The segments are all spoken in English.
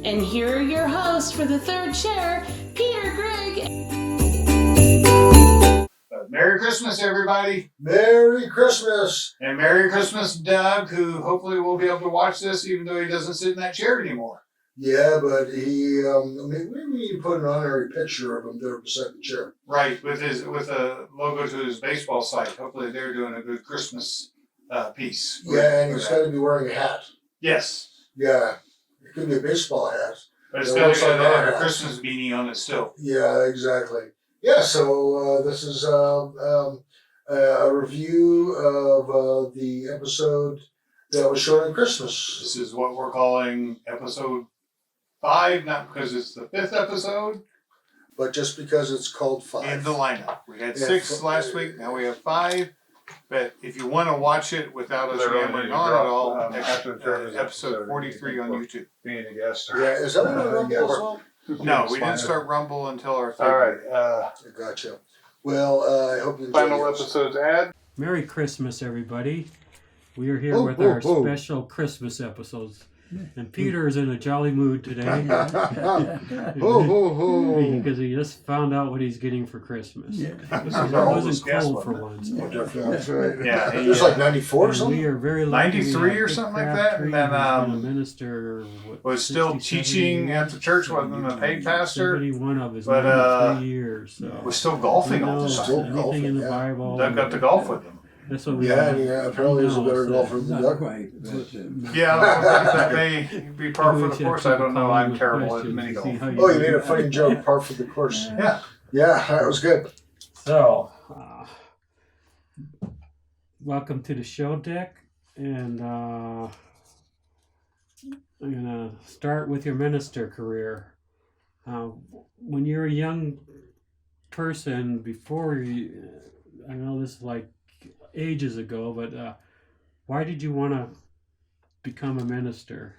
And here are your hosts for the third chair, Peter, Greg. Merry Christmas, everybody. Merry Christmas. And Merry Christmas, Doug, who hopefully will be able to watch this even though he doesn't sit in that chair anymore. Yeah, but he, maybe you put an honorary picture of him there beside the chair. Right, with a logo to his baseball site. Hopefully they're doing a good Christmas piece. Yeah, and he's got to be wearing a hat. Yes. Yeah, it could be a baseball hat. But it's got to have a Christmas beanie on it still. Yeah, exactly. Yeah, so this is a review of the episode that was shown on Christmas. This is what we're calling episode 5, not because it's the 5th episode, but just because it's called 5. in the lineup. We had 6 last week, now we have 5. But if you want to watch it without us yammering on at all, episode 43 on YouTube. Being a guest. Yeah, is that what I Rumble as well? No, we didn't start Rumble until our All right. Gotcha. Well, I hope you enjoy Final yours. episode's ad. Merry Christmas, everybody. We are here with our special Christmas episodes. And Peter is in a jolly mood today. Ho, ho, ho. Because he just found out what he's getting for Christmas. Yeah. It our wasn't oldest guest, cold for wasn't once. That's right. Yeah, It was like 94 or And something? we are very lucky. 93 or Dick something like that, and Crabtree, then, who's been a minister, was still 60, teaching 70 at the church, wasn't a paid pastor. 71 of his But, 93 years. So. Was still golfing all the Knows Still time. anything golfing, in the yeah. Bible. Doug got to golf with him. That's what we Yeah, do. and apparently he's a better He golfer than Not Doug. quite, but Yeah, that may be par for the course. I don't know. I'm terrible at mini golf. Oh, you made a funny joke, par for the course. Yeah. Yeah, that was good. So, welcome to the show, Dick. And I'm going to start with your minister career. When you're a young person, before you, I know this is like ages ago, but why did you want to become a minister?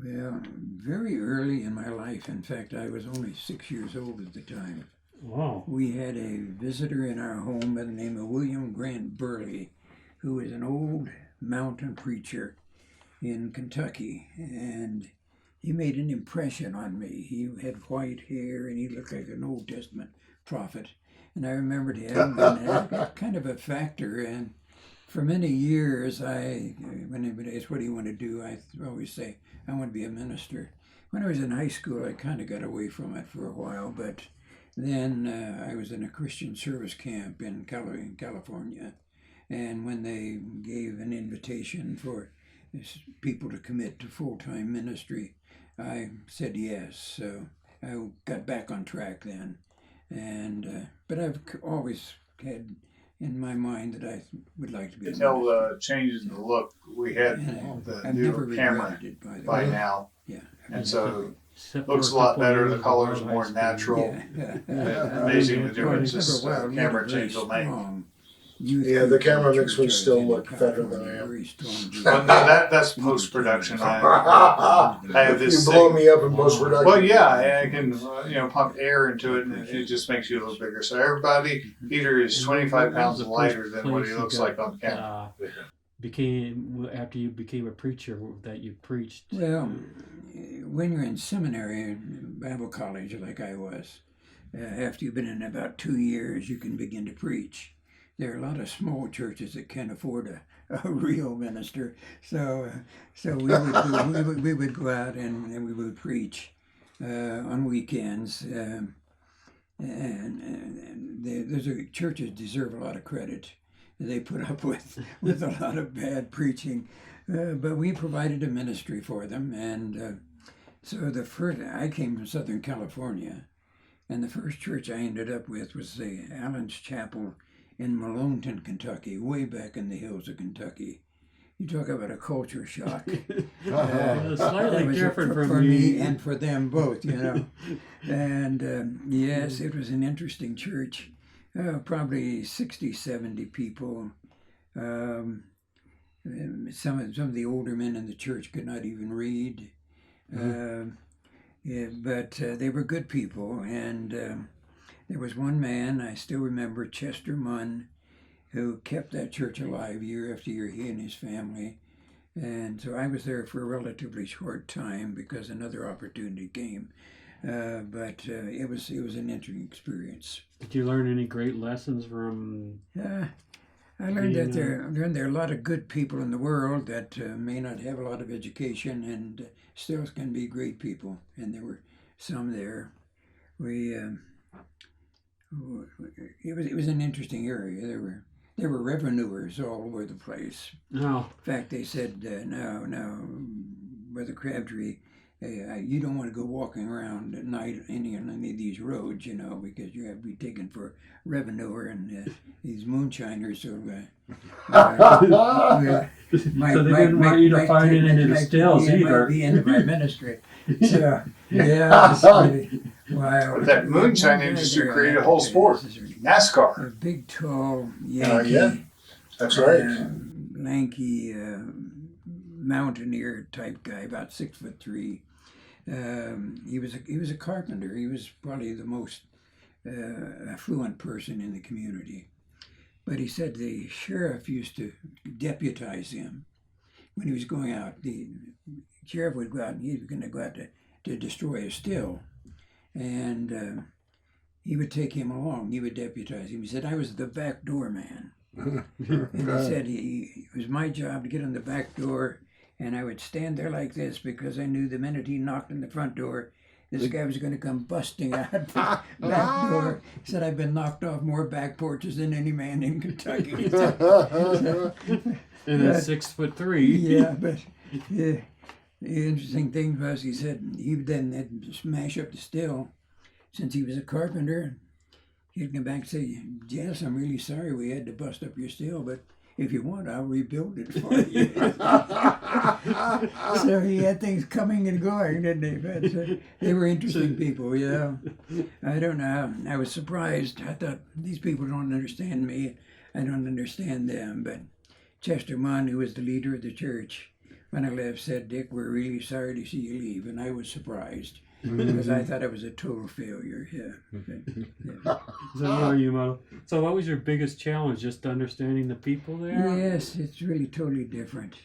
well, very early in my life, in fact, I was only 6 years old at the time. Wow. We had a visitor in our home by the name of William Grant Burley, who was an old mountain preacher in Kentucky, and he made an impression on me. He had white hair, and he looked like an Old Testament prophet. And I remembered him, and that kind of a factor. And for many years, when anybody asked, what do you want to do, I always say, I want to be a minister. When I was in high school, I kind of got away from it for a while, but then I was in a Christian service camp in California. And when they gave an invitation for people to commit to full-time ministry, I said yes. So I got back on track then. And but I've always had in my mind that I would like to be a Until minister. the changes in the look, we had And the I've never newer camera regretted it, by the by way. now, Yeah. and so Except looks for a lot couple better. years The of color's high more school. natural. Yeah. Amazing the Well, difference it's this never a while. camera You had a change will very make. strong youth Yeah, the group camera in makes me church still in look better than I California, am. very strong group. But no, that's post production. I have this You blow thing- me up in post-production. Well, yeah, I can pump air into it, and it just makes you look bigger. So everybody, Peter is 25 pounds lighter than what he looks like on camera. Became after you became a preacher that you preached. Well, when you're in seminary, Bible college, like I was, after you've been in about 2 years, you can begin to preach. There are a lot of small churches that can't afford a real minister, so we would go out and we would preach on weekends. And those churches deserve a lot of credit. They put up with a lot of bad preaching, but we provided a ministry for them. And so I came from Southern California, and the first church I ended up with was the Allen's Chapel in Maloneton, Kentucky, way back in the hills of Kentucky. You talk about a culture shock. Slightly It was different for from me and for them both, And yes, it was an interesting church. Probably 60, 70 people. Some of the older men in the church could not even read. Yeah, but they were good people, and there was one man I still remember, Chester Munn, who kept that church alive year after year. He and his family, and so I was there for a relatively short time because another opportunity came. But it was an interesting experience. Did you learn any great lessons from? I learned that there are a lot of good people in the world that may not have a lot of education and still can be great people, and there were some there. It was an interesting area. There were revenuers all over the place. No. In fact, they said, no, Brother Crabtree, you don't want to go walking around at night any of these roads, because you have to be taken for revenuer and these moonshiners. So, So they didn't want you to find it into the stills either. Might be into my ministry. So, yeah, it's really wild. But that moonshine industry created a whole sport. NASCAR. A big, tall Yankee. Yeah, that's right. Lanky mountaineer type guy, about 6'3". He was a carpenter. He was probably the most affluent person in the community. But he said the sheriff used to deputize him when he was going out. The sheriff would go out, and he was going to go out to destroy a still, and he would take him along. He would deputize him. He said, I was the back door man. And he said it was my job to get on the back door, and I would stand there like this because I knew the minute he knocked on the front door, this guy was going to come busting out the back door. He said, I've been knocked off more back porches than any man in Kentucky. And then 6'3". Yeah, but the interesting thing was, he said he then had to smash up the still. Since he was a carpenter, he'd come back and say, Jess, I'm really sorry we had to bust up your still, but if you want, I'll rebuild it for you. So he had things coming and going, didn't he? But they were interesting people, yeah. I don't know. I was surprised. I thought, these people don't understand me. I don't understand them. But Chester Munn, who was the leader of the church, when I left, said, Dick, we're really sorry to see you leave. And I was surprised. Because I thought it was a total failure. Yeah. So what was your biggest challenge? Just understanding the people there? Yes, it's really totally different.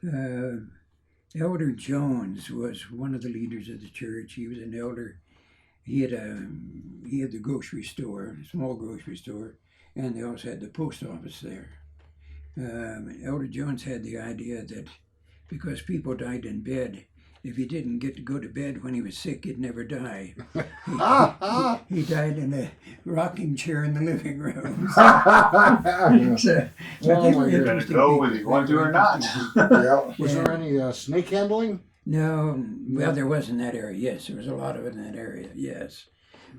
Elder Jones was one of the leaders of the church. He was an elder. He had the grocery store, a small grocery store, and they also had the post office there. Elder Jones had the idea that because people died in bed, if he didn't get to go to bed when he was sick, he'd never die. He died in a rocking chair in the living room. So, You're going to go whether you want to or not. Yeah. Was there any snake handling? No, well, there was in that area, yes. There was a lot of it in that area, yes.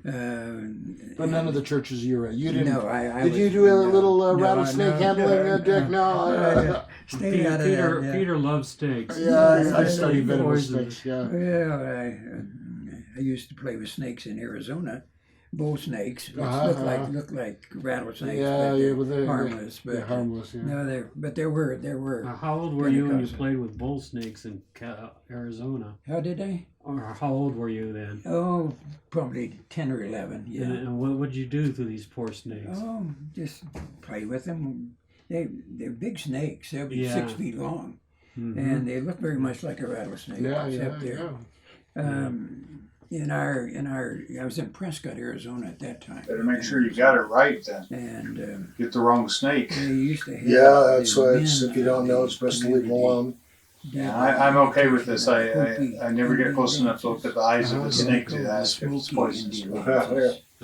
But none of the churches you were at. You didn't. No, I did you do a little rattlesnake handling, Dick? No. Stay out of that. Peter loves steaks. Yeah, I studied venomous snakes. Yeah. Well, I used to play with snakes in Arizona, bull snakes, which look like rattlesnakes, but they're harmless. But they're harmless. Yeah. No, there were. How old were you when you played with bull snakes in Arizona? How did I? Or how old were you then? Oh, probably 10 or 11. Yeah. And what would you do to these poor snakes? Oh, just play with them. They're big snakes. They'll be 6 feet long, and they look very much like a rattlesnake. I was in Prescott, Arizona at that time. Better make sure you got it right then. And get the wrong snake. they used to have that's why if you don't know, it's best to leave them alone. Yeah, I'm okay with this. I never get close enough to look at the eyes of the snake to ask if it's poisonous.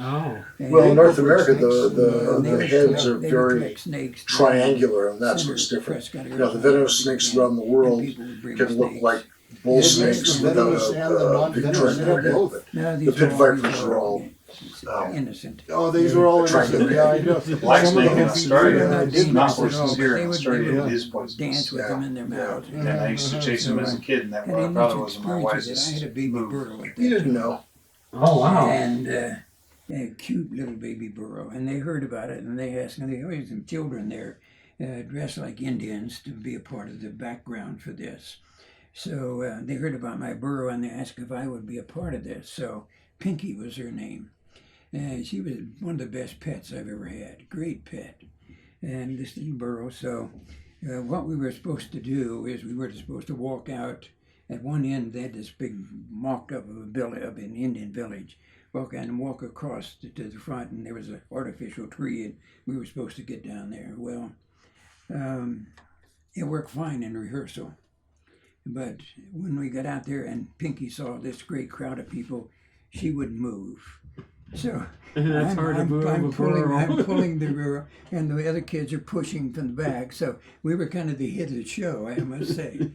Oh. Well, in North America, the heads are very triangular, and that's what's different. The venomous snakes around the world can look like bull snakes without a big triangle. The pit vipers are all innocent. Oh, these were all innocent. Yeah, I know. The black snake in Australia is not poisonous here. In Australia, it is poisonous. Dance with them in their mouths. And I used to chase them as a kid, and that probably wasn't my wisest I had a baby burro. You didn't know. Oh, wow. And a cute little baby burro. And they heard about it, and they asked, and they always some children there dressed like Indians to be a part of the background for this. So they heard about my burro and they asked if I would be a part of this. So Pinky was her name. And she was one of the best pets I've ever had. Great pet. And this little burro. So what we were supposed to do is we were supposed to walk out. At one end, they had this big mock-up of an Indian village. Walk out and walk across to the front, and there was an artificial tree, and we were supposed to get down there. Well, it worked fine in rehearsal. But when we got out there and Pinky saw this great crowd of people, she wouldn't move. So That's hard to move a burro. I'm pulling the burro, and the other kids are pushing from the back. So we were kind of the hit of the show, I must say.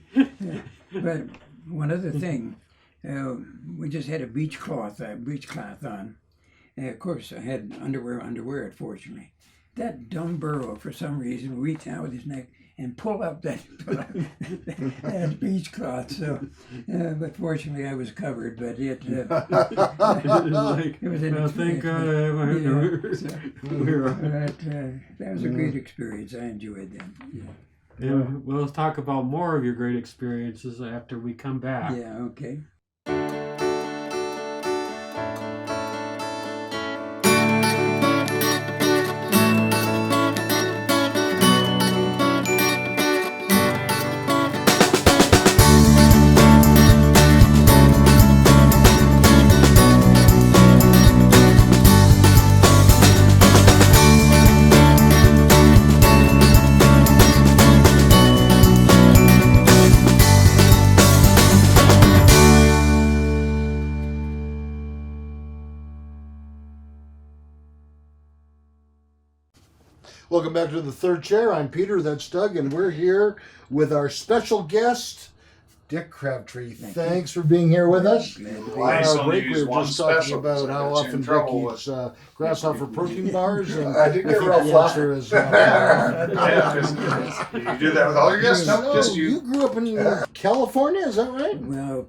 But one other thing, we just had a beach cloth on. And of course, I had underwear, unfortunately. That dumb burro, for some reason, reached out with his neck and pulled up that beach cloth. So, but fortunately, I was covered. But it was an thank God I have my underwear. That was a great experience. I enjoyed that. Yeah, we'll talk about more of your great experiences after we come back. Yeah, okay. Welcome back to the third chair. I'm Peter, that's Doug, and we're here with our special guest, Dick Crabtree. Thanks for being here with us. On our break, we were just talking about how often Dick eats grasshopper protein bars, and I did get think real the fluffy. answer is You do that with all your guests? no, Just you grew up in California, is that right? Well,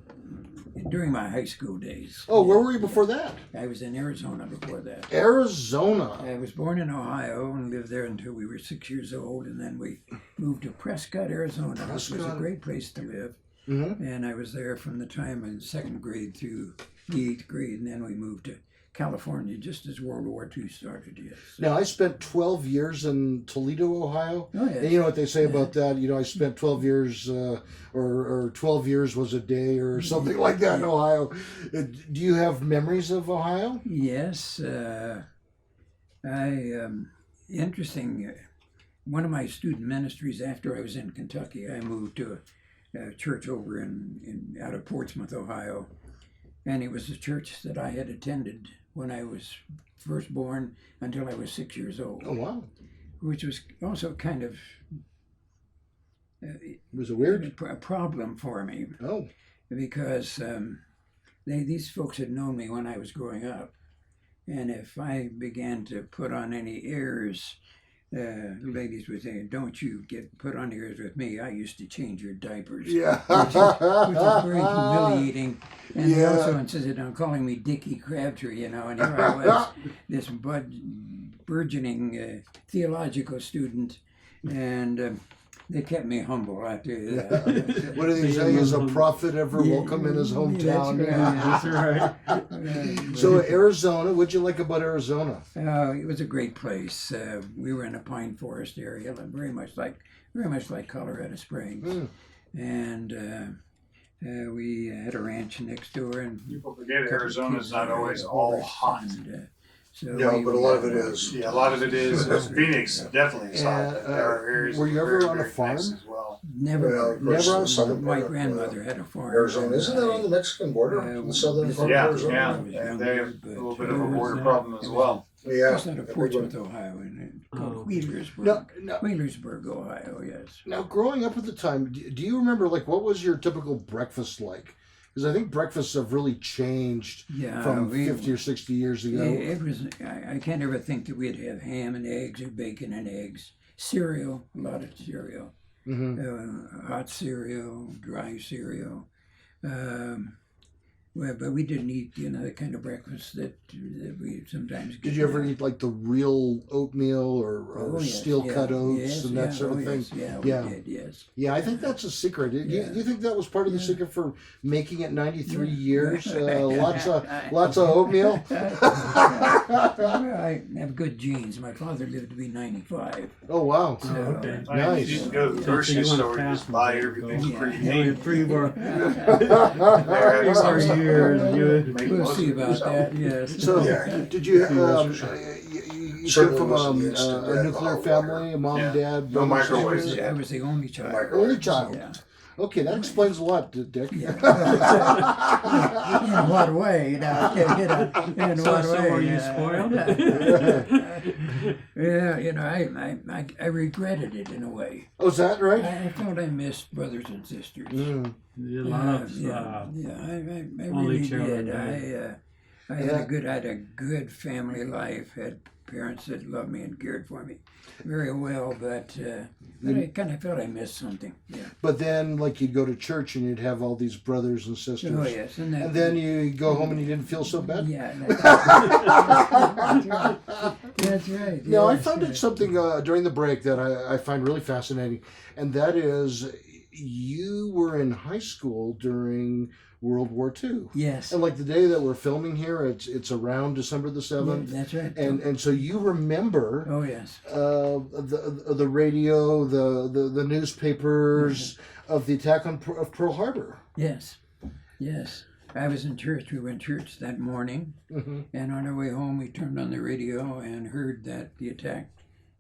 during my high school days. Oh, where were you before that? I was in Arizona before that. Arizona. I was born in Ohio and lived there until we were 6 years old, and then we moved to Prescott, Arizona, which was a great place to live. Mm-hmm. And I was there from the time in second grade through the 8th grade, and then we moved to California just as World War II started. Yes. Now, I spent 12 years in Toledo, Ohio. Oh, yes. And you know what they say about that? You know, I spent 12 years, or 12 years was a day, or something like that in Ohio. Do you have memories of Ohio? Yes. Interesting. One of my student ministries after I was in Kentucky, I moved to a church over out of Portsmouth, Ohio. And it was a church that I had attended when I was first born until I was 6 years old. Oh, wow. Which was also kind of Was it weird? a problem for me. Oh. Because these folks had known me when I was growing up. And if I began to put on any airs, the ladies would say, "Don't you get put on airs with me. I used to change your diapers." Yeah. Which is very humiliating. And they also insisted on calling me Dickie Crabtree, and here I was, this burgeoning theological student, and they kept me humble after that. What do they say? Is a prophet ever welcome in his hometown? That's right. So Arizona, what'd you like about Arizona? It was a great place. We were in a pine forest area, very much like Colorado Springs, and we had a ranch next door. And People forget Arizona's not always all hot. And, Yeah, but a lot of it is. Yeah, a lot of it is. Phoenix definitely is hot. But there are areas were you that are ever very, on a very farm? nice as well. Never, Well, of course, never. the southern My part of, grandmother had a farm. Arizona, isn't that on the Mexican border? The southern part Yeah, of Arizona? yeah. And they have a little bit of a border problem as well. Yeah. Just out of Portsmouth, Ohio, and called Wheelersburg. No. Wheelersburg, Ohio, yes. Now, growing up at the time, do you remember, what was your typical breakfast like? Because I think breakfasts have really changed from 50 or 60 years ago. It was. I can't ever think that we'd have ham and eggs or bacon and eggs. Cereal, a lot of cereal. Mm-hmm. Hot cereal, dry cereal. Well, but we didn't eat, the kind of breakfast that we sometimes get. Did you ever eat like the real oatmeal or steel cut oats and that sort of thing? Yes, we did, yes. Yeah, I think that's a secret. Do you think that was part of the secret for making it 93 years? Lots of oatmeal. I have good genes. My father lived to be 95. Oh wow! So, okay. Nice. You can go to the grocery store and just buy everything pre-made. 3 more There, years. We'll see about that. Yes. So, did you? You came from a nuclear family, a mom, dad, No brothers, microwaves. sisters? I was the only child. Only child. Yeah. Okay, that explains a lot, Dick. In what way? In what So way? were you spoiled? I regretted it in a way. Oh, is that right? I felt I missed brothers and sisters. A lot of I only really children, did. right? I had a good family life. Had parents that loved me and cared for me very well, but I kind of felt I missed something. Yeah. But then, like, you'd go to church and you'd have all these brothers and sisters. Oh yes, and then you go home and you didn't feel so bad. Yeah. That's right. Now, I yes, found it something during the break that I find really fascinating, and that is you were in high school during World War II. Yes. And like the day that we're filming here, it's around December the 7th. Yeah, that's right. And so you remember Oh yes. the radio, the newspapers of the attack of Pearl Harbor. Yes. Yes. I was in church. We were in church that morning, and on our way home, we turned on the radio and heard that the attack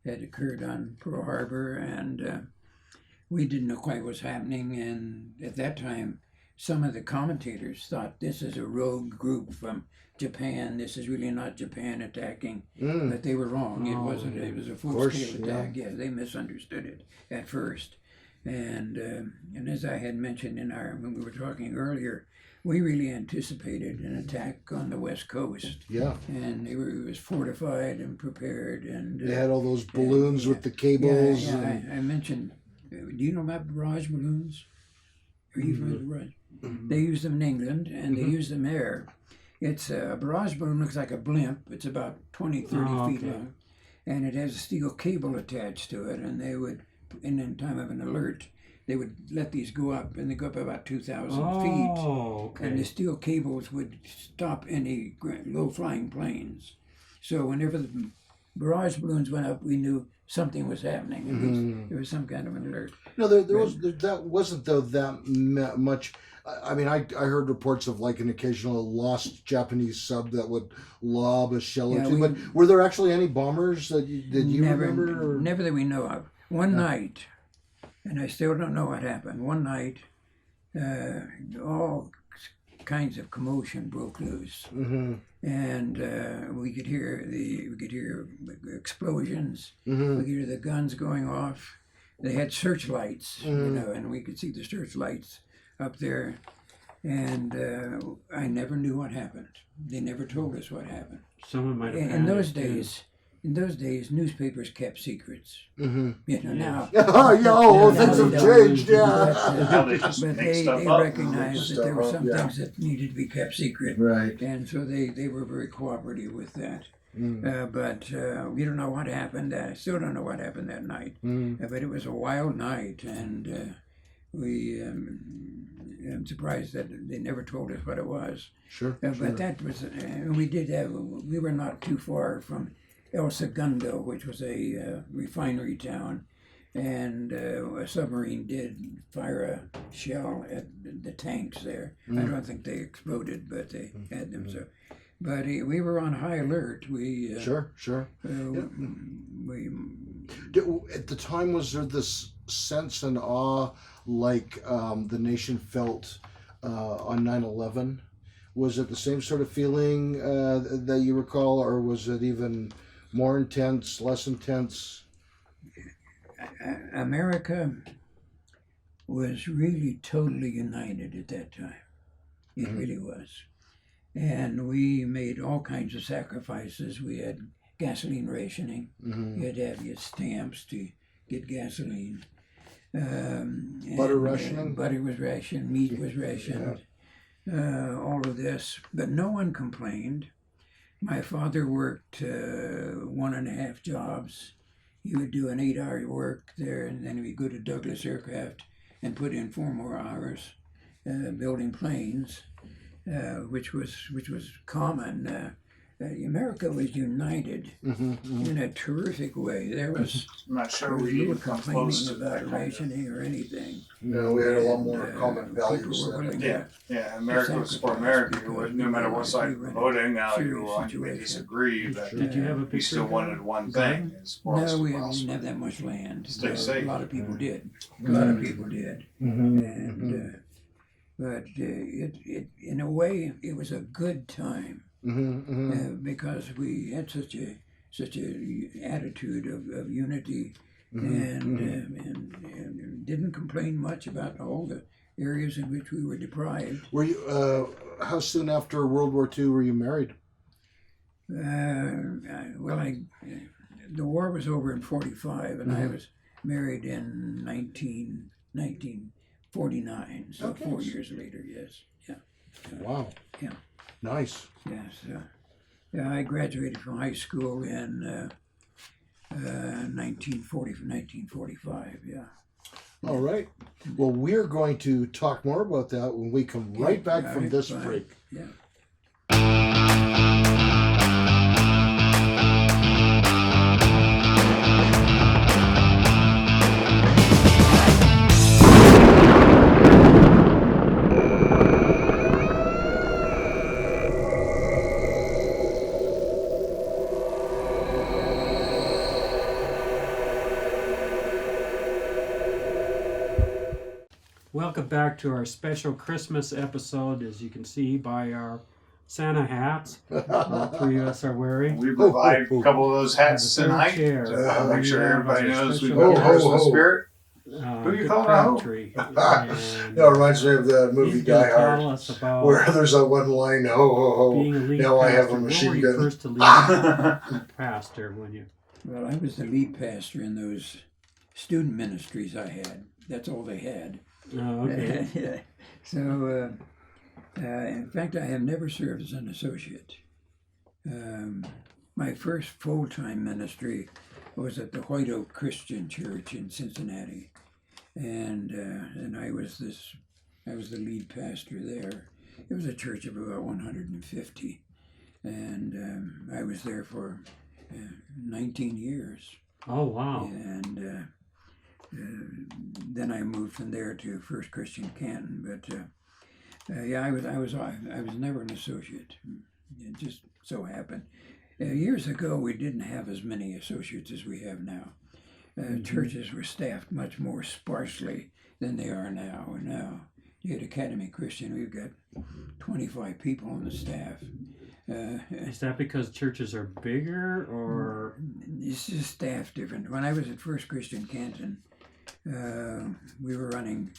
had occurred on Pearl Harbor, and we didn't know quite what was happening. And at that time, some of the commentators thought this is a rogue group from Japan. This is really not Japan attacking, but they were wrong. It wasn't. It was a full-scale attack. Yeah, they misunderstood it at first, and as I had mentioned when we were talking earlier, we really anticipated an attack on the West Coast. Yeah. And it was fortified and prepared, and they had all those balloons with the cables. Yeah, I mentioned. Do you know about barrage balloons? Are you familiar with barrage? They use them in England, and they use them there. It's a barrage balloon looks like a blimp. It's about 20, 30 feet long, and it has a steel cable attached to it. And they would, in time of an alert, they would let these go up, and they go up about 2,000 feet. Okay. And the steel cables would stop any low-flying planes. So whenever the barrage balloons went up, we knew something was happening. At least there was some kind of an alert. No, that wasn't though that much. I mean, I heard reports of like an occasional lost Japanese sub that would lob a shell or two. But were there actually any bombers that you remember? Never that we know of. One night, and I still don't know what happened. One night, all kinds of commotion broke loose, and we could hear explosions. We could hear the guns going off. They had searchlights, and we could see the searchlights up there. And I never knew what happened. They never told us what happened. Someone might have. In those days, newspapers kept secrets. Now. Things have changed. But they recognized that there were some things that needed to be kept secret. Right. And so they were very cooperative with that. But we don't know what happened. I still don't know what happened that night. But it was a wild night, and I'm surprised that they never told us what it was. Sure. But that was, we were not too far from El Segundo, which was a refinery town, and a submarine did fire a shell at the tanks there. I don't think they exploded, but they had them. So, but we were on high alert. We Sure. At the time, was there this sense and awe like the nation felt on 9/11? Was it the same sort of feeling that you recall, or was it even more intense, less intense? America was really totally united at that time. It really was. And we made all kinds of sacrifices. We had gasoline rationing. You had to have your stamps to get gasoline. Butter rationing? Butter was rationed. Meat was rationed. all of this, but no one complained. My father worked 1.5 jobs. He would do an 8-hour work there, and then he'd go to Douglas Aircraft and put in 4 more hours building planes, which was common. America was united in a terrific way. There was I'm not sure no we even come complaining close to that about kind of. rationing or anything. We had a lot more And, common people values were willing then. Yeah, America was for America. No matter what side you were voting, now you may disagree, but Did you have a we picture? still wanted one thing as far as No, we didn't possible. have that much land. Stay But safe. A lot of people did. A lot of people did. And but it in a way it was a good time because we had such a attitude of unity and didn't complain much about all the areas in which we were deprived. Were you? How soon after World War II were you married? The war was over in 45, and I was married in 1949, so Okay. 4 years later, yes. Yeah. Wow. Yeah. Nice. Yes. Yeah, I graduated from high school in 1945, yeah. All right. Well, we're going to talk more about that when we come right back from this fine. break. Yeah. Welcome back to our special Christmas episode. As you can see by our Santa hats, all 3 of us are wearing. We provide a couple of those hats The third tonight chair. to make sure We have everybody a knows we've special got the Ho, ho, Christmas ho. spirit. Who you Dick calling a hoe? Crabtree. It reminds me of the movie He's going Die to tell Hard, us about where there's that one line, ho, ho, ho. being a lead Now I have a pastor. Where were machine you gun. first to lead pastor when you? Well, I was the lead pastor in those student ministries I had. That's all they had. Oh, okay. So, in fact, I have never served as an associate. My first full-time ministry was at the White Oak Christian Church in Cincinnati, and I was the lead pastor there. It was a church of about 150, and I was there for 19 years. Oh, wow. And then I moved from there to First Christian Canton. But I was never an associate. It just so happened. Years ago, we didn't have as many associates as we have now. Churches were staffed much more sparsely than they are now. And now, at Academy Christian, we've got 25 people on the staff. Is that because churches are bigger, or? It's just staff different. When I was at First Christian Canton, we were running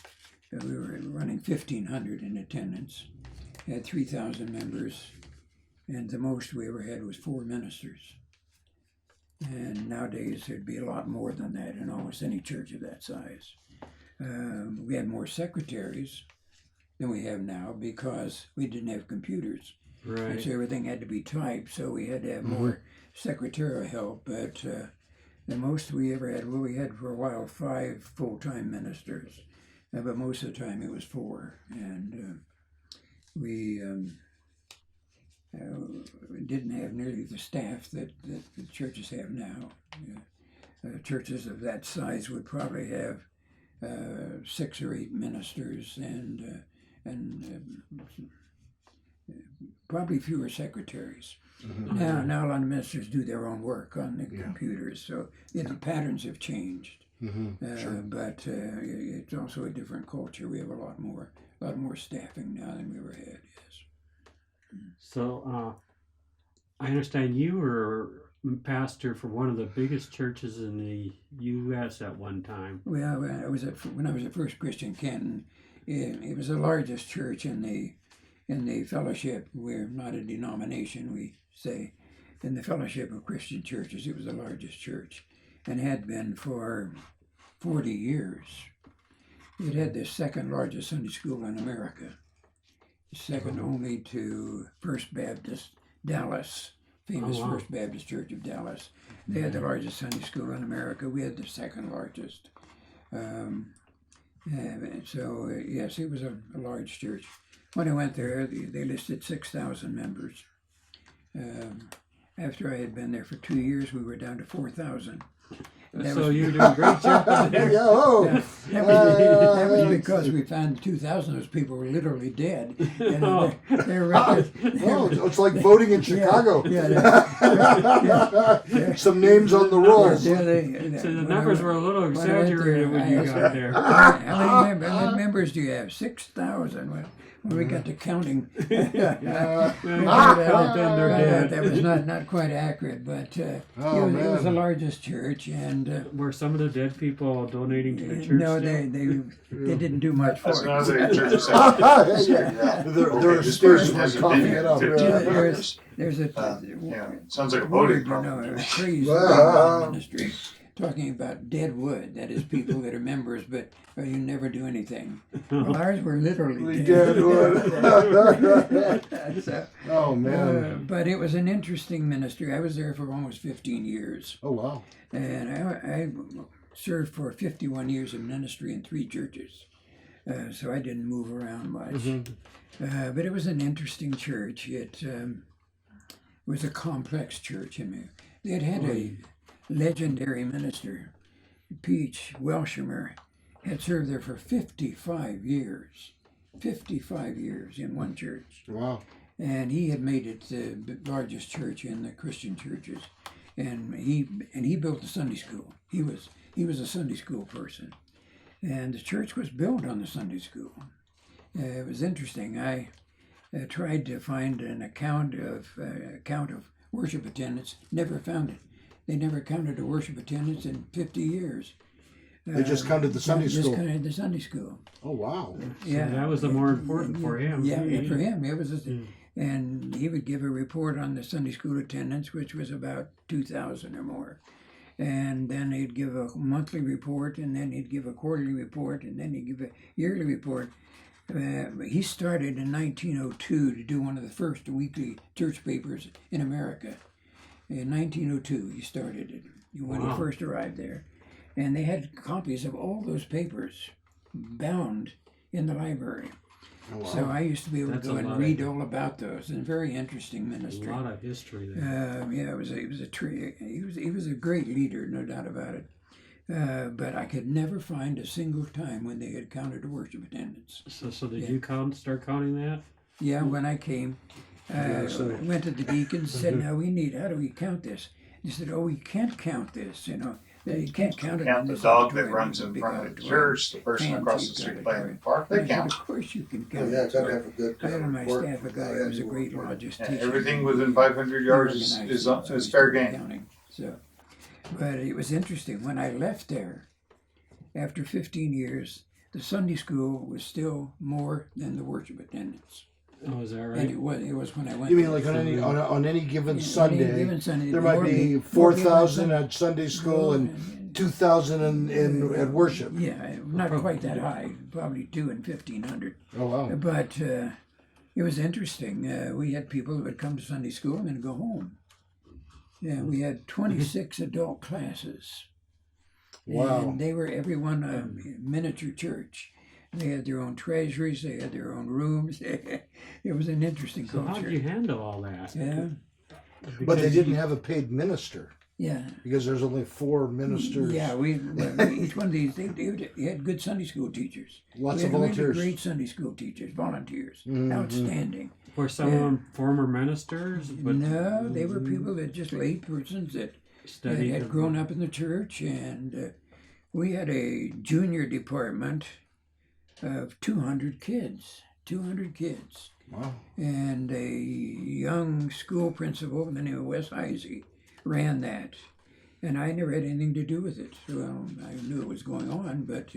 1,500 in attendance, had 3,000 members, and the most we ever had was 4 ministers. And nowadays there'd be a lot more than that in almost any church of that size. We had more secretaries than we have now because we didn't have computers. Right. And so everything had to be typed, so we had to have more secretarial help. But the most we ever had, well, we had for a while 5 full-time ministers, but most of the time it was 4. And we didn't have nearly the staff that the churches have now. Churches of that size would probably have 6 or 8 ministers and probably fewer secretaries. Now a lot of ministers do their own work on the computers, so the patterns have changed. But it's also a different culture. We have a lot more staffing now than we ever had. Yes. So, I understand you were pastor for one of the biggest churches in the U.S. at one time. Well, when I was at First Christian Canton, it was the largest church in the fellowship. We're not a denomination, we say. In the fellowship of Christian churches, it was the largest church, and had been for 40 years. It had the second largest Sunday school in America, second only to First Baptist Dallas, famous Oh, wow. First Baptist Church of Dallas. They had the largest Sunday school in America. We had the second largest. So yes, it was a large church. When I went there, they listed 6,000 members. After I had been there for 2 years, we were down to 4,000. So you were doing a great job there. Yeah, oh. That was because we found 2,000 of those people were literally dead. And their records, Oh, it's like voting in Chicago. Some names on the yeah, rolls. So the numbers were a little exaggerated when you got there. How many members do you have? 6,000. When we got to counting, They're that dead. was not quite accurate, but it was the largest church, and Were some of the dead people donating to the church? no, still? they didn't do much for That's it. another church say. There are stairs for Hasn't coughing been it up. here. Yeah. There's a Yeah, sounds like a word, voting you know, problem. a phrase Well, in ministry talking about dead wood. That is people that are members, but you never do anything. Well, ours were literally dead. Dead wood. So, Oh, man. but it was an interesting ministry. I was there for almost 15 years, Oh, wow. and I served for 51 years in ministry in 3 churches. So I didn't move around much. But it was an interesting church. It was a complex church. I mean, it had a legendary minister, Peach Welshamer, had served there for 55 years. 55 years in one church. Wow. And he had made it the largest church in the Christian churches. And he built a Sunday school. He was a Sunday school person. And the church was built on the Sunday school. It was interesting. I tried to find an account of worship attendance. Never found it. They never counted a worship attendance in 50 years. They just counted the Sunday Just school. counted the Sunday school. Oh, wow. Yeah, that was the more important for him. Yeah, for him, it was. And he would give a report on the Sunday school attendance, which was about 2,000 or more. And then he'd give a monthly report, and then he'd give a quarterly report, and then he'd give a yearly report. He started in 1902 to do one of the first weekly church papers in America. In 1902, he started it when he first arrived there. And they had copies of all those papers bound in the library. Oh, wow. So I used to be able That's to go a and lot read of- all about those. And very interesting ministry. A lot of history there. Yeah, he was a great leader, no doubt about it. But I could never find a single time when they had counted a worship attendance. So did you start counting that? Yeah, when I came, went to the deacons and said, "Now how do we count this?" He said, "Oh, we can't count this. You know, you can't count it." Count in the this dog that auditorium, runs in big front of the auditorium. church, the person across the street playing in the Fancy park, I they said, count. "Of course you can Oh, count yeah, it." gotta have a good I had on my report. staff a guy who was a great logist Yeah, teacher. everything within 500 yards is fair game. Counting. So, but it was interesting. When I left there, after 15 years, the Sunday school was still more than the worship attendance. Oh, is that And right? it was when I went. You mean there. like on any given Any Sunday, given Sunday, there might more be people 4,000 than- at Sunday school and and 2,000 at worship. yeah, not quite that high. Probably 2 and 1,500. Oh, wow. But it was interesting. We had people who would come to Sunday school and then go home. Yeah, we had 26 adult classes. Wow. And they were everyone a miniature church. They had their own treasuries. They had their own rooms. It was an interesting So how culture. did you handle all that? Yeah, But they Because didn't have a paid minister yeah. because there's only 4 ministers. Yeah, each one of these, they had good Sunday school teachers. Lots We of had volunteers. Great Sunday school teachers, volunteers, Mhm. outstanding. Were some of them former ministers? But No, they were people that just lay persons that studied had grown up in the church, and we had a junior department of 200 kids. 200 kids. Wow. And a young school principal by the name of Wes Heisey ran that. And I never had anything to do with it. Well, I knew it was going on, but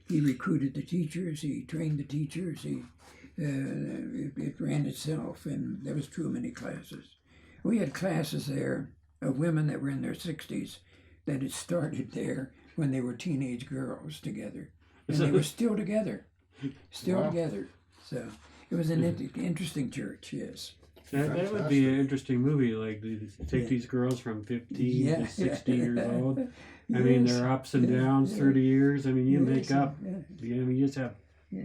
he recruited the teachers, he trained the teachers, it ran itself, and that was true of many classes. We had classes there of women that were in their 60s that had started there when they were teenage girls together. And they were still together. Wow. Together. So It was an interesting church, yes. That would be an interesting movie, like to take these girls from 15 to 16 years old. I mean, their ups and downs, 30 years. I mean, you make up, you just have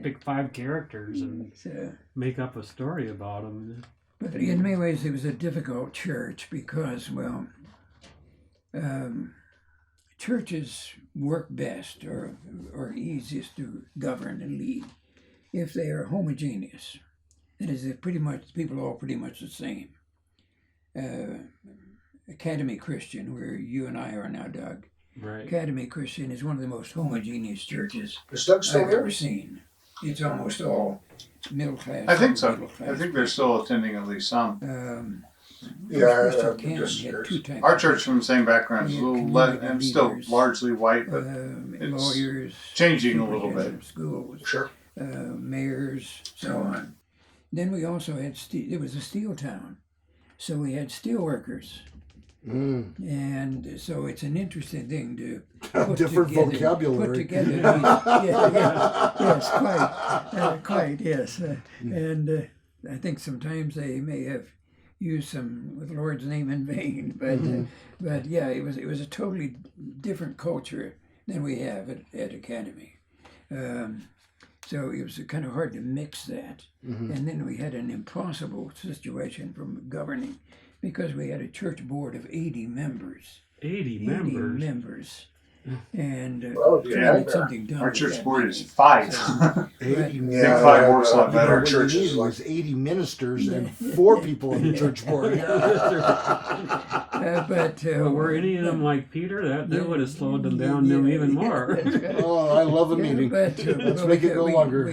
pick 5 characters and make up a story about them. But in many ways, it was a difficult church because, well, churches work best or easiest to govern and lead if they are homogeneous. That is, pretty much people are all pretty much the same. Academy Christian, where you and I are now, Doug. Right. Academy Christian is one of the most homogeneous churches I've I've ever seen. It's almost all middle class. I think so. I think they're still attending at least some. Our church from the same background is a little less, and still largely white, but it's lawyers, changing a little bit. Schools, Sure. Mayors, so on. Then we also had it was a steel town, so we had steel workers. And so it's an interesting thing to put different together, vocabulary. Put together yes, quite, yes. And I think sometimes they may have used some with the Lord's name in vain, but yeah, it was a totally different culture than we have at Academy. So it was kind of hard to mix that. And then we had an impossible situation from governing because we had a church board of 80 members. 80 members. And something done. Our with church that board money. is 5. So, I think 5 works a lot better. Our church was 80 ministers and 4 people on the church board. Well, were any of them like Peter? That would have slowed them down even more. Oh, I love a meeting. Let's make it go longer.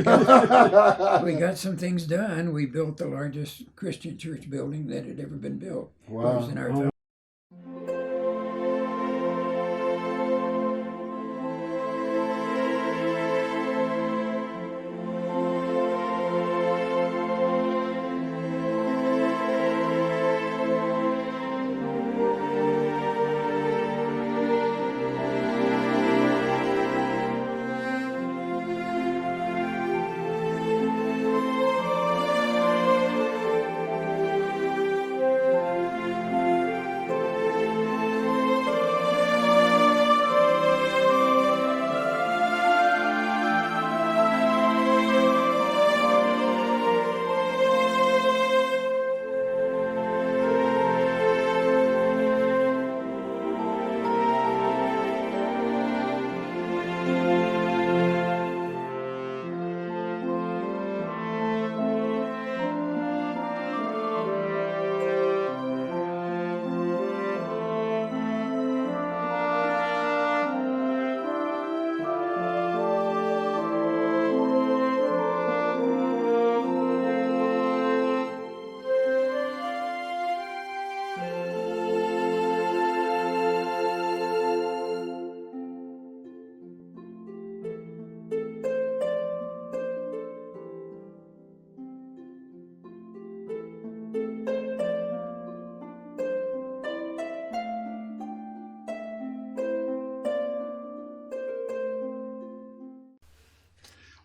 We got some things done. We built the largest Christian church building that had ever been built. Wow. It was in our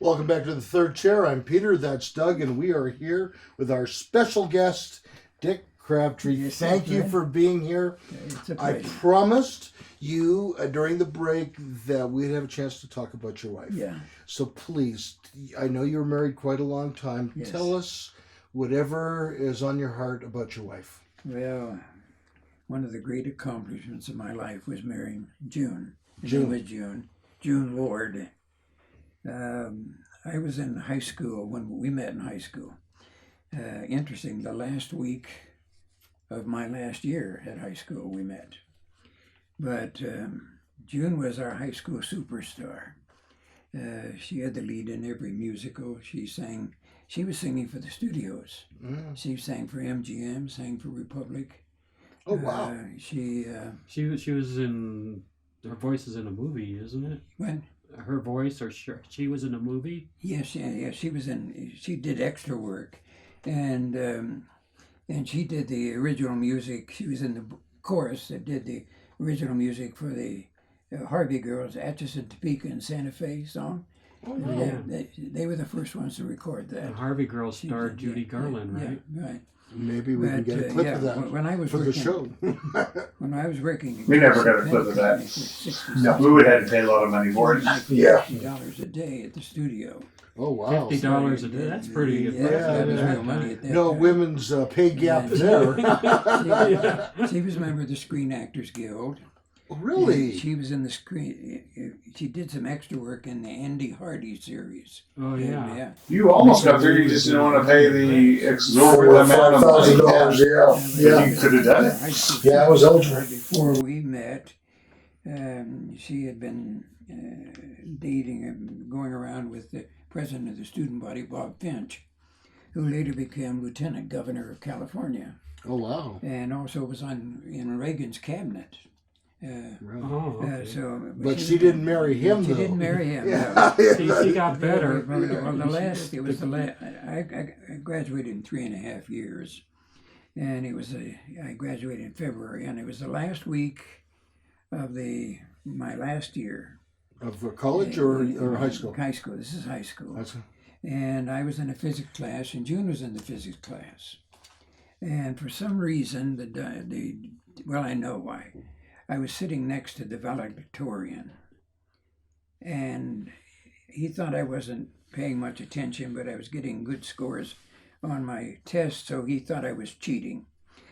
Welcome back to the Third Chair. I'm Peter, that's Doug, and we are here with our special guest, Dick Crabtree. Yes, Thank you for being here. It's a I pleasure. promised you during the break that we'd have a chance to talk about your wife. Yeah. So please, I know you're married quite a long time. Yes. Tell us whatever is on your heart about your wife. Well, one of the great accomplishments of my life was marrying June. Her June. name was June. June Lord. I was in high school when we met in high school. Interesting, the last week of my last year at high school we met. But June was our high school superstar. She had the lead in every musical. She was singing for the studios. She sang for MGM, sang for Republic. Oh, wow. She was in, her voice is in a movie, isn't it? When? Her voice, or she was in a movie? Yes, she was she did extra work. And she did the original music. She was in the chorus that did the original music for the Harvey Girls, Atchison, Topeka, and Santa Fe song. Oh, no. They were the first ones to record that. The Harvey Girls starred Judy Garland, right? Yeah, right. Maybe we can get a clip of that when I was for the working, show. When I was working, We never got a clip of that. No, we would have to pay a lot of money for it. Yeah. $50 a day at the studio. Oh, wow. $50 a day. That's pretty. Yeah, that was real money at that No time. women's pay gap there. She was a member of the Screen Actors Guild. Really? And she was in the screen. She did some extra work in the Andy Hardy series. Oh yeah. Yeah. You almost got there, you just didn't want to pay the exorbitant amount of money. $5,000, yeah. You could have done it. Yeah, I was eligible. Before we met, she had been dating and going around with the president of the student body, Bob Finch, who later became lieutenant governor of California, Oh, wow. and also was in Reagan's cabinet. But she didn't marry him, She though. didn't marry him. Yeah. No. She got better. Well, I graduated in 3.5 years, and I graduated in February, and it was the last week of my last year. Of college or high school? High school. This is high school. That's And I was in a physics class, and June was in the physics class. And for some reason, well, I know why. I was sitting next to the valedictorian, and he thought I wasn't paying much attention, but I was getting good scores on my test, so he thought I was cheating.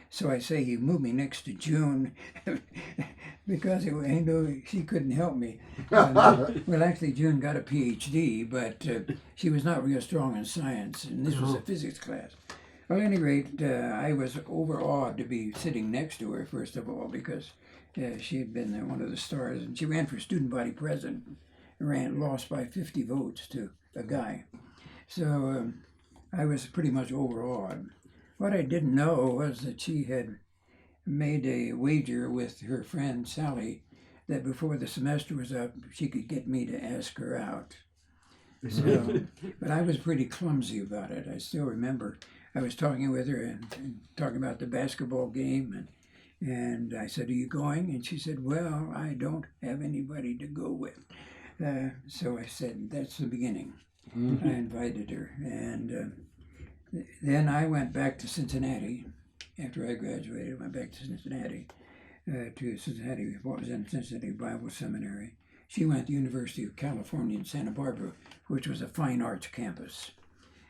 So I say he moved me next to June because he knew she couldn't help me. Well, actually, June got a PhD, but she was not real strong in science, and this was a physics class. Well, at any rate, I was overawed to be sitting next to her, first of all, because she had been one of the stars, and she ran for student body president, lost by 50 votes to a guy. So I was pretty much overawed. What I didn't know was that she had made a wager with her friend Sally that before the semester was up, she could get me to ask her out. So, but I was pretty clumsy about it. I still remember I was talking with her and talking about the basketball game, and I said, "Are you going?" And she said, "Well, I don't have anybody to go with." So I said, "That's the beginning." I invited her, and then I went back to Cincinnati. After I graduated, I went back to Cincinnati, what was in Cincinnati Bible Seminary. She went to the University of California in Santa Barbara, which was a fine arts campus.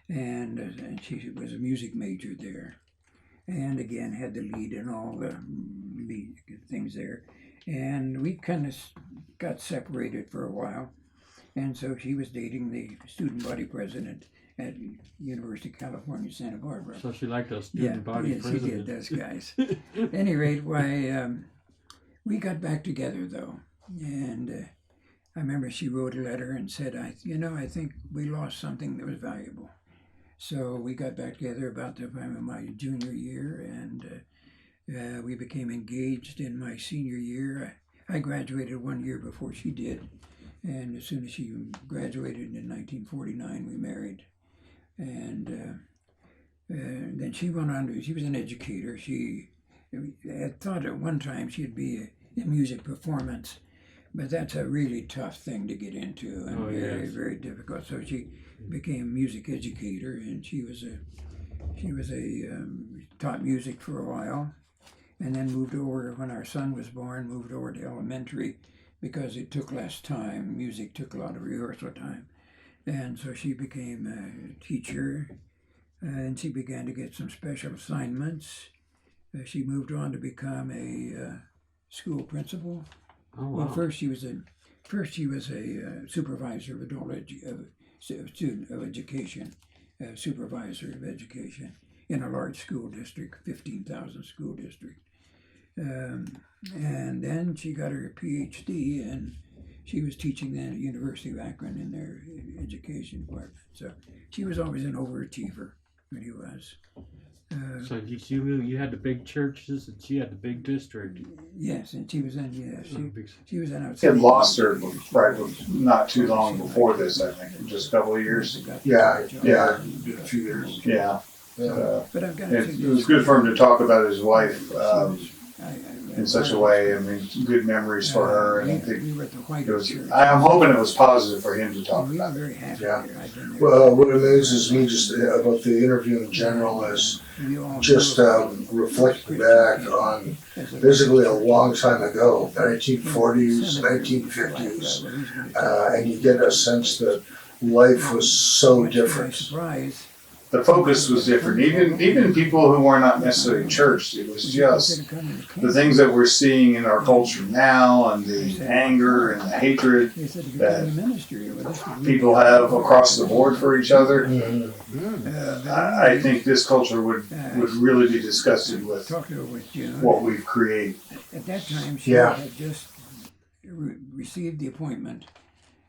And she was a music major there. And again, had the lead in all the lead things there. And we kind of got separated for a while. And so she was dating the student body president at University of California, Santa Barbara. So she liked those student body president. She did, those guys. At any rate, we got back together, though. And I remember she wrote a letter and said, I think we lost something that was valuable. So we got back together about the time of my junior year, and we became engaged in my senior year. I graduated 1 year before she did. And as soon as she graduated in 1949, we married. And then she went on she was an educator. She had thought at one time she'd be in music performance, but that's a really tough thing to get into and very difficult. So she became a music educator, and she taught music for a while, and then moved over when our son was born, moved over to elementary because it took less time. Music took a lot of rehearsal time. And so she became a teacher, and she began to get some special assignments. She moved on to become a school principal. Oh, wow. Well, first she was a supervisor of student of education, supervisor of education in a large school district, 15,000 school district. And then she got her PhD, and she was teaching then at University of Akron in their education department. So she was always an overachiever, really was. So you had the big churches, and she had the big district. Yes, and she was in, she was an He outside. had lost her not too long before this, I think, just a couple of years. Yeah. A few years. Yeah. But I've got It was good for him to talk about his wife. I in such a way. I mean, good memories for her, and I think we were at the White it was. Church. I'm hoping it was positive for him to talk We were about it. very happy Yeah. there. I've been there. Well, what amazes me just about the interview in general is We all just knew about reflecting Christian back faith on as a- basically a long time ago, 1940s, 1950s, and you get a sense that life was so Much to my different. surprise, The focus was different. Even people who were not necessarily in church, it was just the things that we're seeing in our culture now, and the anger and the hatred they said to that become a ministry. Well, this would people have across the board for each other. Mhm. I think this culture would really be disgusted with talked to her with June. what we've created. At that time, she Yeah. had just received the appointment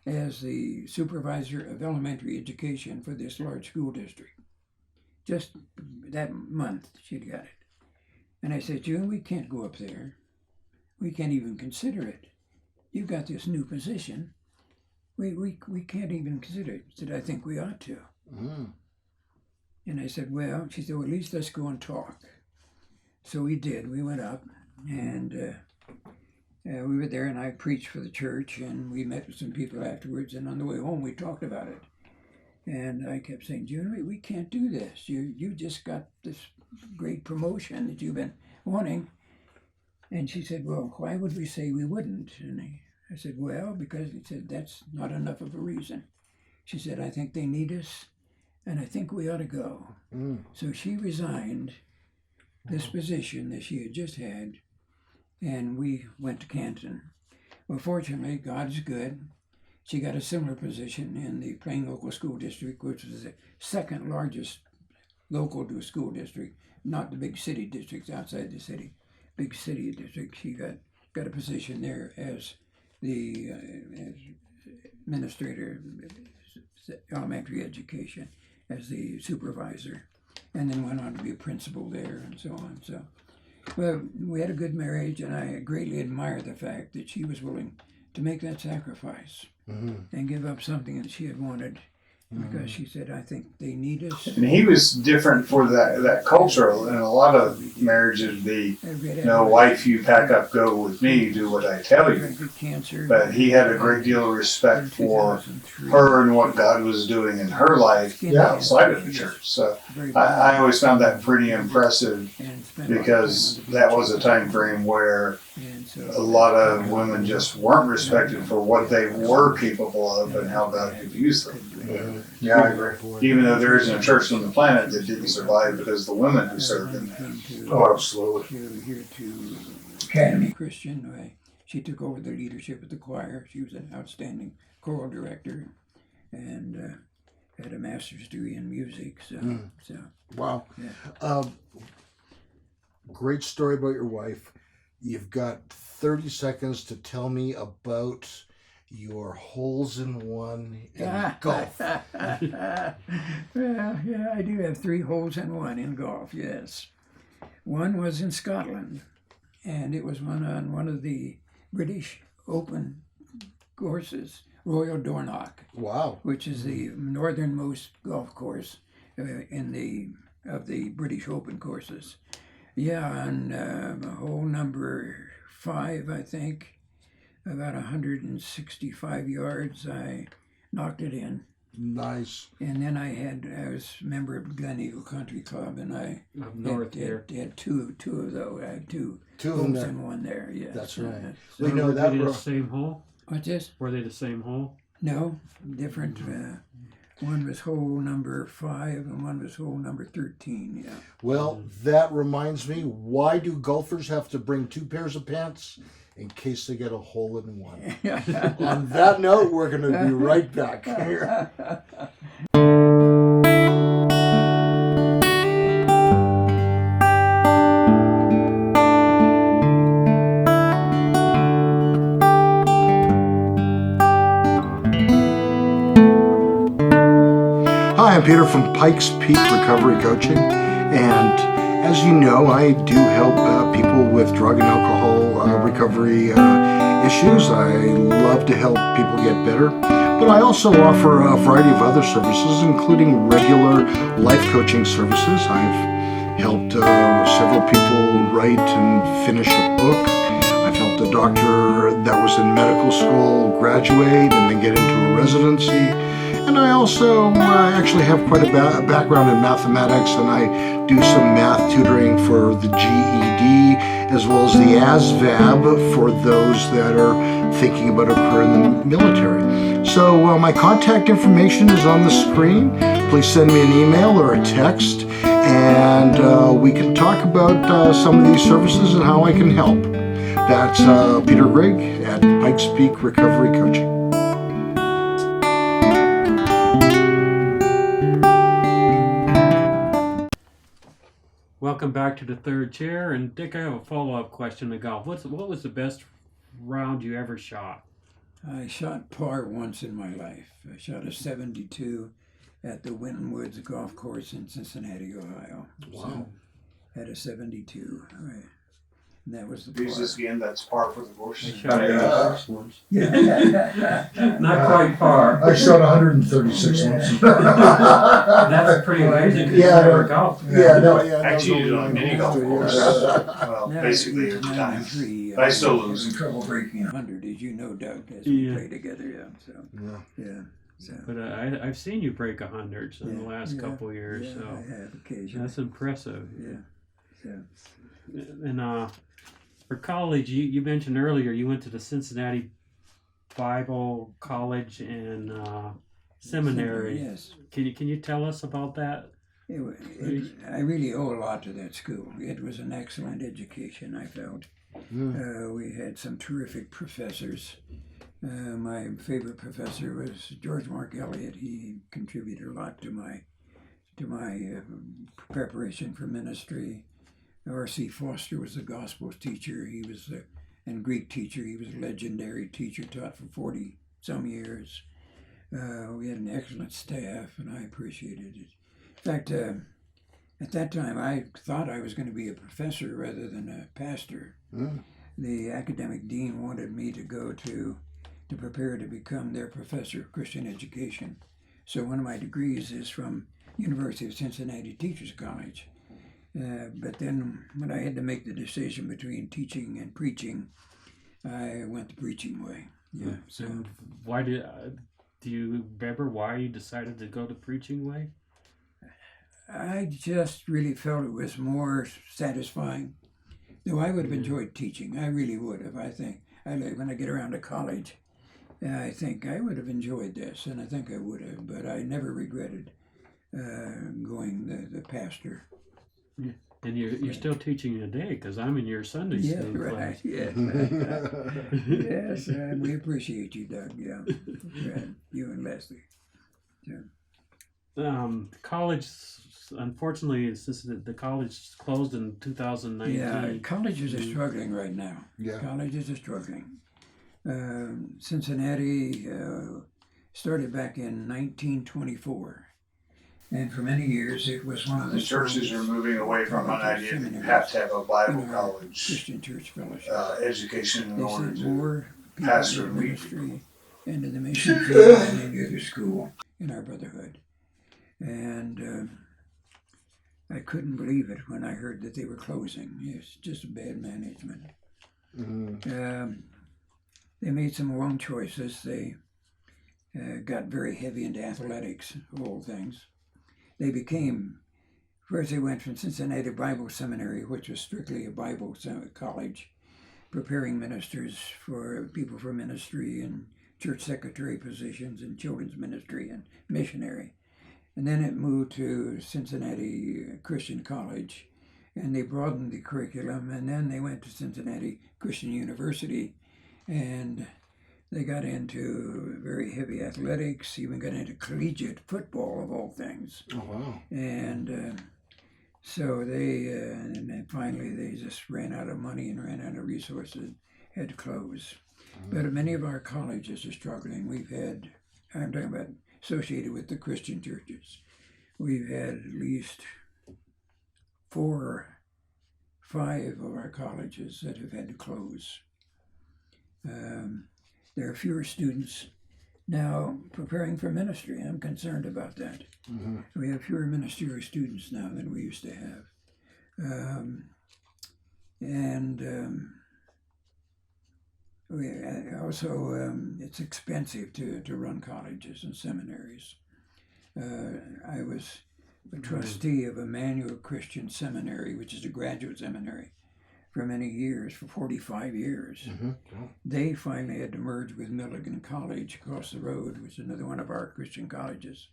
as the supervisor of elementary education for this large school district. Just that month, she'd got it. And I said, June, we can't go up there. We can't even consider it. You've got this new position. We can't even consider it. She said, I think we ought to. Mm. And I said, well, she said, well, at least let's go and talk. So we did. We went up, and we were there, and I preached for the church, and we met with some people afterwards, and on the way home, we talked about it. And I kept saying, June, we can't do this. You just got this great promotion that you've been wanting. And she said, well, why would we say we wouldn't? And I said, well, because he said, that's not enough of a reason. She said, I think they need us, and I think we ought to go. Mm. So she resigned this position that she had just had, and we went to Canton. Well, fortunately, God is good. She got a similar position in the Plain Local School District, which was the second largest local to a school district, not the big city districts outside the city. Big city district, she got a position there as the as administrator of elementary education, as the supervisor, and then went on to be a principal there and so on. So, well, we had a good marriage, and I greatly admire the fact that she was willing to make that sacrifice and give up something that she had wanted, because she said, I think they need us. And he was different for that culture. And a lot of marriages be, wife, you pack up, go with me, do what I tell you. Cancer. But he had a great deal of respect for her and what God was doing in her life outside of the church. So I always found that pretty impressive, because that was a time frame where a lot of women just weren't respected for what they were capable of and how God could use them. Yeah, I agree. Even though there isn't a church on the planet that didn't survive because of the women who served in that. Oh, absolutely. Here to Academy Christian. She took over the leadership of the choir. She was an outstanding choral director, and had a master's degree in music. So Wow. Yeah. Great story about your wife. You've got 30 seconds to tell me about your holes in one in golf. Well, yeah, I do have 3 holes in one in golf, yes. One was in Scotland, and it was on one of the British Open courses, Royal Dornoch. Wow. Which is the northernmost golf course of the British Open courses. Yeah, on hole number 5, I think, about 165 yards, I knocked it in. Nice. And then I was a member of Glen Eagle Country Club, and I Up north here. had two of those. I had two Two of them holes there. in one there, yes. That's right. So, We know Were that. they the same hole? what's this? Were they the same hole? No, different. One was hole number 5, and one was hole number 13, yeah. Well, that reminds me, why do golfers have to bring 2 pairs of pants? In case they get a hole in one. On that note, we're going to be right back. Hi, I'm Peter from Pikes Peak Recovery Coaching, and as you know, I do help people with drug and alcohol recovery issues. I love to help people get better, but I also offer a variety of other services, including regular life coaching services. I've helped several people write and finish a book. I've helped a doctor that was in medical school graduate and then get into a residency. And I also actually have quite a background in mathematics, and I do some math tutoring for the GED as well as the ASVAB for those that are thinking about a career in the military. So my contact information is on the screen. Please send me an email or a text, and we can talk about some of these services and how I can help. That's Peter Grigg at Pikes Peak Recovery Coaching. Welcome back to the third chair. And Dick, I have a follow-up question to golf. What was the best round you ever shot? I shot par once in my life. I shot a 72 at the Winton Woods Golf Course in Cincinnati, Ohio. Wow. So, at a 72, right. And that was the Use par. this again, that's par for the course. I shot Yeah. not quite far. I shot 136 once. That's pretty amazing. 'Cause Yeah, you never golfed. I cheated on mini golf course. Well, Now, basically it's every time. 93, But I still was lose. in trouble breaking 100, as you know, Doug, as we Yeah. play together. Yeah. So, yeah. So, But I've seen you break 100 in the last yeah, couple of years, yeah, so I have occasionally. that's impressive. Yeah. So, And for college, you mentioned earlier you went to the Cincinnati Bible College and seminary. Yes. Can you tell us about that? I really owe a lot to that school. It was an excellent education, I felt. We had some terrific professors. My favorite professor was George Mark Elliott. He contributed a lot to my preparation for ministry. R.C. Foster was a gospel teacher. He was and Greek teacher. He was a legendary teacher, taught for 40 some years. We had an excellent staff, and I appreciated it. In fact, at that time, I thought I was going to be a professor rather than a pastor. The academic dean wanted me to go to prepare to become their professor of Christian education. So one of my degrees is from University of Cincinnati Teachers College. But then when I had to make the decision between teaching and preaching, I went the preaching way. Yeah. So And why do you remember why you decided to go the preaching way? I just really felt it was more satisfying. Though I would have enjoyed teaching. I really would have. I think when I get around to college, I think I would have enjoyed this, and I think I would have. But I never regretted going the pastor. Yeah. And you're still teaching today, because I'm in your Sunday school class. Yeah. Yes, we appreciate you, Doug. Yeah, you and Leslie. College, unfortunately, since the college closed in 2019. Yeah, colleges are struggling right now. Yeah. Colleges are struggling. Cincinnati started back in 1924. And for many years, it was one of The churches are moving away from an idea that you have to have a Bible college Christian Church Fellowship. education in They order sent to more people pastor into and lead ministry into the mission field than any other school in our brotherhood. And I couldn't believe it when I heard that they were closing. It's just bad management. They made some wrong choices. They got very heavy into athletics, of all things. They became, first they went from Cincinnati Bible Seminary, which was strictly a Bible college, preparing ministers for people for ministry and church secretary positions and children's ministry and missionary. And then it moved to Cincinnati Christian College, and they broadened the curriculum, and then they went to Cincinnati Christian University, and they got into very heavy athletics, even got into collegiate football, of all things. Oh, wow. And so and then finally they just ran out of money and ran out of resources, had to close. But many of our colleges are struggling. I'm talking about associated with the Christian churches. We've had at least 4 or 5 of our colleges that have had to close. There are fewer students now preparing for ministry. I'm concerned about that. We have fewer ministerial students now than we used to have. It's expensive to run colleges and seminaries. I was a trustee of Emmanuel Christian Seminary, which is a graduate seminary, for many years, for 45 years. Mm-hmm. They finally had to merge with Milligan College across the road, which is another one of our Christian colleges,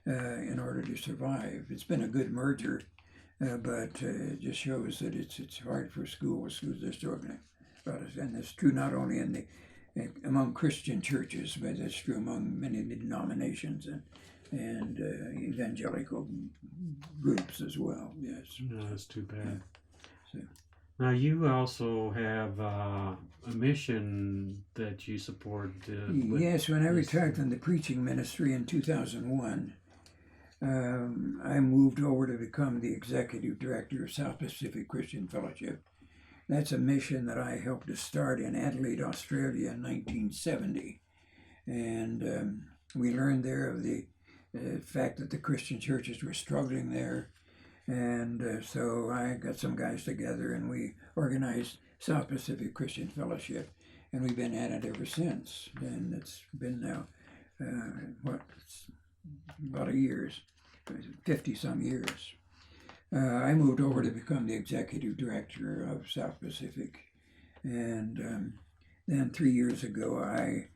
in order to survive. It's been a good merger, but it just shows that it's hard for schools are struggling. And it's true not only among Christian churches, but it's true among many denominations and evangelical groups as well. Yes. No, that's too bad. So, now you also have a mission that you support. Yes, when I retired from the preaching ministry in 2001, I moved over to become the executive director of South Pacific Christian Fellowship. That's a mission that I helped to start in Adelaide, Australia in 1970. And we learned there of the fact that the Christian churches were struggling there. And so I got some guys together and we organized South Pacific Christian Fellowship. And we've been at it ever since. And it's been now, about a years, 50-some years. I moved over to become the executive director of South Pacific. And then 3 years ago, I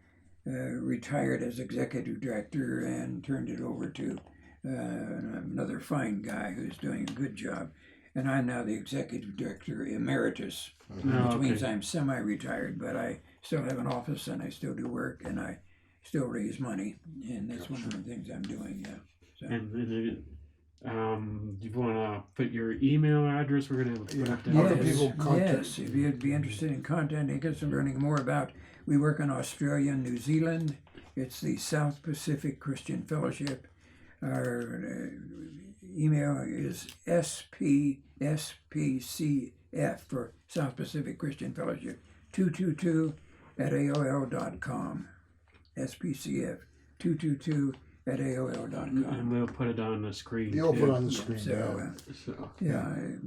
retired as executive director and turned it over to another fine guy who's doing a good job. And I'm now the executive director emeritus, which means I'm semi-retired, but I still have an office and I still do work and I still raise money. And that's one of the things I'm doing, yeah. So. And you want to put your email address? We're going to put up How there. can people contact? Yes, if you'd be interested in contacting us and learning more about, we work in Australia and New Zealand. It's the South Pacific Christian Fellowship. Our email is SPCF for South Pacific Christian Fellowship 222@AOL.com. SPCF 222@AOL.com. And we'll put it on the screen. You'll too. put on the screen.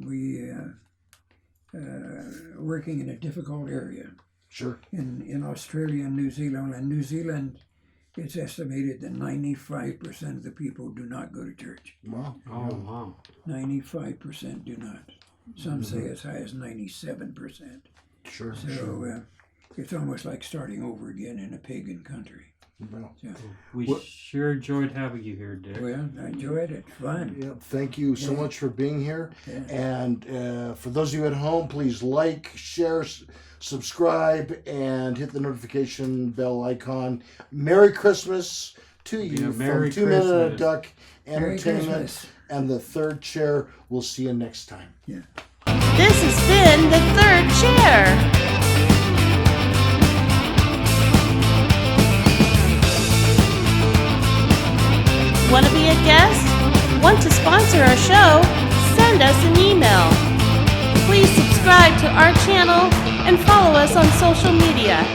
We working in a difficult area. Sure. In Australia and New Zealand. And New Zealand, it's estimated that 95% of the people do not go to church. Wow. Oh, wow. 95% do not. Some say as high as 97%. Sure. So it's almost like starting over again in a pagan country. Well, So, We sure enjoyed having you here, Dick. well, I enjoyed it. Fun. yeah, thank you so much for being here. Yeah. And for those of you at home, please like, share, subscribe, and hit the notification bell icon. Merry Christmas to you Yeah, Merry from 2 Men and a Christmas. Duck Merry Entertainment Christmas. and the Third Chair. We'll see you next time. Yeah. This has been the Third Chair. Want to be a guest? Want to sponsor our show? Send us an email. Please subscribe to our channel and follow us on social media.